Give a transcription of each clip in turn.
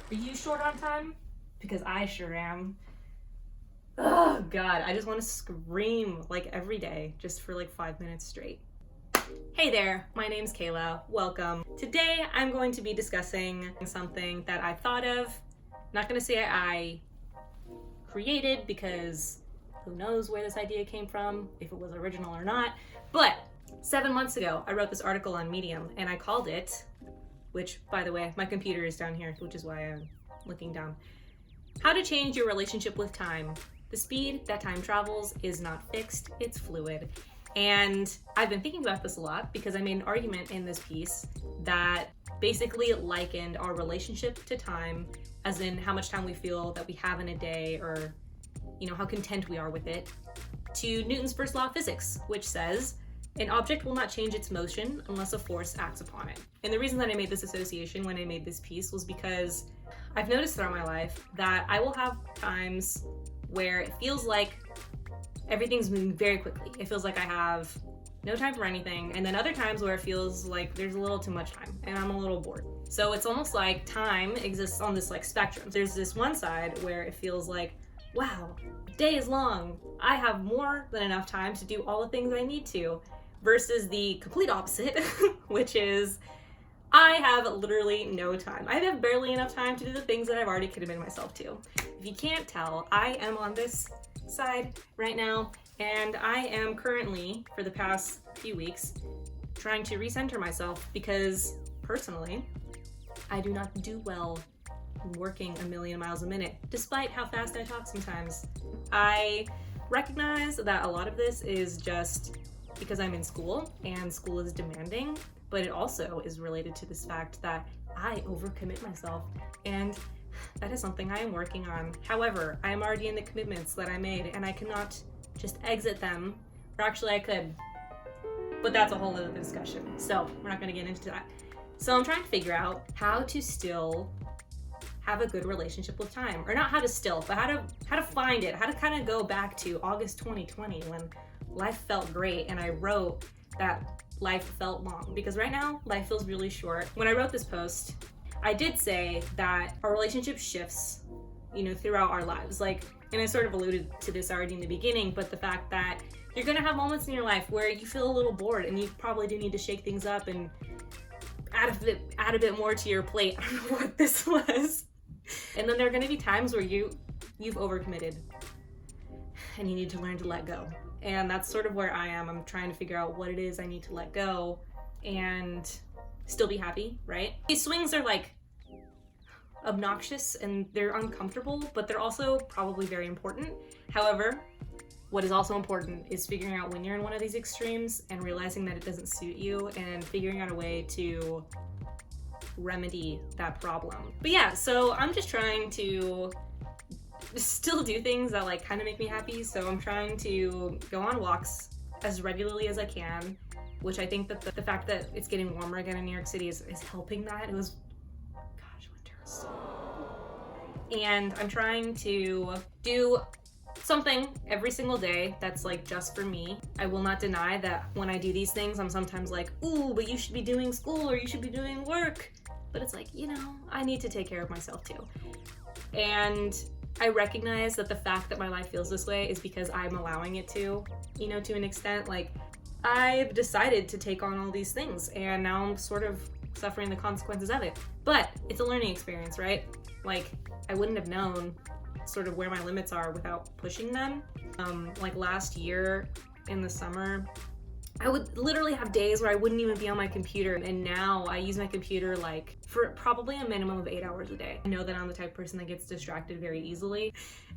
Are you short on time? Because I sure am. Oh God, I just want to scream like every day, just for like 5 minutes straight. Hey there, my name's Kayla. Welcome. Today I'm going to be discussing something that I thought of. I'm not going to say I created because who knows where this idea came from, if it was original or not. But 7 months ago, I wrote this article on Medium and I called it, which by the way, my computer is down here, which is why I'm looking down. How to change your relationship with time. The speed that time travels is not fixed, it's fluid. And I've been thinking about this a lot because I made an argument in this piece that basically likened our relationship to time, as in how much time we feel that we have in a day, or how content we are with it, to Newton's first law of physics, which says an object will not change its motion unless a force acts upon it. And the reason that I made this association when I made this piece was because I've noticed throughout my life that I will have times where it feels like everything's moving very quickly. It feels like I have no time for anything. And then other times where it feels like there's a little too much time and I'm a little bored. So it's almost like time exists on this like spectrum. There's this one side where it feels like, wow, the day is long. I have more than enough time to do all the things I need to, versus the complete opposite, which is I have literally no time. I have barely enough time to do the things that I've already committed myself to. If you can't tell, I am on this side right now, and I am currently, for the past few weeks, trying to recenter myself because personally, I do not do well working a million miles a minute, despite how fast I talk sometimes. I recognize that a lot of this is just because I'm in school and school is demanding, but it also is related to this fact that I overcommit myself, and that is something I am working on. However, I am already in the commitments that I made and I cannot just exit them, or actually I could, but that's a whole other discussion. So we're not gonna get into that. So I'm trying to figure out how to still have a good relationship with time, or not how to still, but how to find it, how to kind of go back to August 2020 when life felt great and I wrote that life felt long, because right now life feels really short. When I wrote this post, I did say that our relationship shifts, throughout our lives. And I sort of alluded to this already in the beginning, but the fact that you're gonna have moments in your life where you feel a little bored and you probably do need to shake things up and add a bit more to your plate. I don't know what this was. And then there are gonna be times where you've overcommitted and you need to learn to let go. And that's sort of where I am. I'm trying to figure out what it is I need to let go and still be happy, right? These swings are like obnoxious and they're uncomfortable, but they're also probably very important. However, what is also important is figuring out when you're in one of these extremes and realizing that it doesn't suit you and figuring out a way to remedy that problem. But yeah, so I'm just trying to still do things that kind of make me happy. So I'm trying to go on walks as regularly as I can, which I think that the fact that it's getting warmer again in New York City is helping that. It was, gosh, winter is so cold. And I'm trying to do something every single day that's just for me. I will not deny that when I do these things, I'm sometimes like, ooh, but you should be doing school or you should be doing work. But it's I need to take care of myself too. And I recognize that the fact that my life feels this way is because I'm allowing it to, to an extent. I've decided to take on all these things and now I'm sort of suffering the consequences of it. But it's a learning experience, right? I wouldn't have known sort of where my limits are without pushing them. Last year in the summer, I would literally have days where I wouldn't even be on my computer, and now I use my computer for probably a minimum of 8 hours a day. I know that I'm the type of person that gets distracted very easily.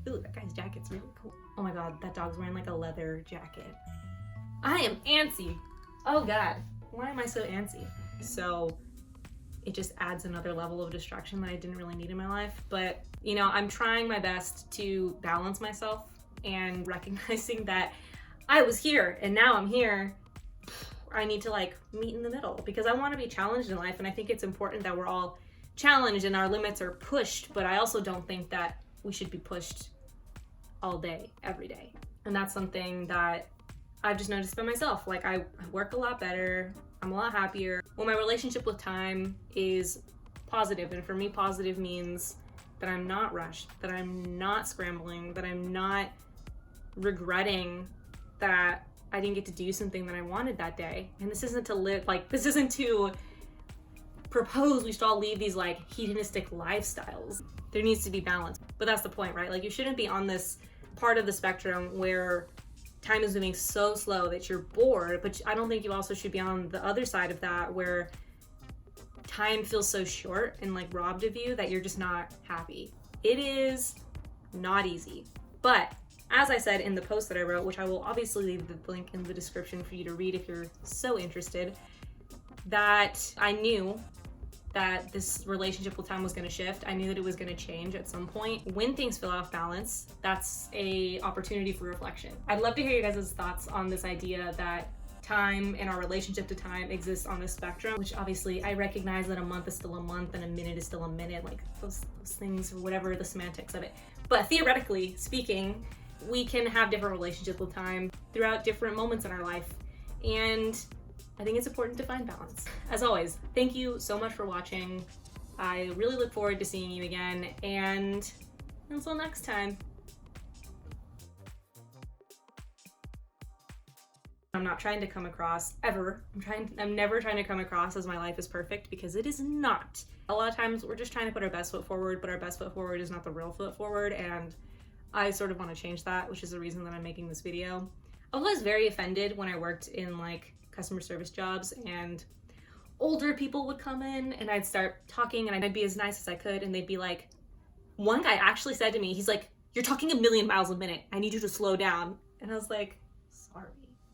Ooh, that guy's jacket's really cool. Oh my god, that dog's wearing a leather jacket. I am antsy. Oh god, why am I so antsy? So it just adds another level of distraction that I didn't really need in my life. But I'm trying my best to balance myself and recognizing that I was here and now I'm here. I need to meet in the middle because I want to be challenged in life, and I think it's important that we're all challenged and our limits are pushed, but I also don't think that we should be pushed all day, every day. And that's something that I've just noticed by myself. I work a lot better, I'm a lot happier when my relationship with time is positive. And for me, positive means that I'm not rushed, that I'm not scrambling, that I'm not regretting that I didn't get to do something that I wanted that day. And this isn't to live, like, this isn't to propose we should all leave these like hedonistic lifestyles. There needs to be balance. But that's the point, right? Like, you shouldn't be on this part of the spectrum where time is moving so slow that you're bored, but I don't think you also should be on the other side of that where time feels so short and like robbed of you that you're just not happy. It is not easy. But as I said in the post that I wrote, which I will obviously leave the link in the description for you to read if you're so interested, that I knew that this relationship with time was going to shift. I knew that it was going to change at some point. When things feel off balance, that's a opportunity for reflection. I'd love to hear you guys' thoughts on this idea that time and our relationship to time exists on a spectrum, which obviously I recognize that a month is still a month and a minute is still a minute, like those things, or whatever the semantics of it. But theoretically speaking, we can have different relationships with time throughout different moments in our life. And I think it's important to find balance. As always, thank you so much for watching. I really look forward to seeing you again, and until next time. I'm not trying to come across ever. I'm never trying to come across as my life is perfect, because it is not. A lot of times we're just trying to put our best foot forward, but our best foot forward is not the real foot forward, and I sort of want to change that, which is the reason that I'm making this video. I was very offended when I worked in like customer service jobs and older people would come in and I'd start talking and I'd be as nice as I could, and they'd be like, one guy actually said to me, he's like, "You're talking a million miles a minute. I need you to slow down." And I was like, sorry.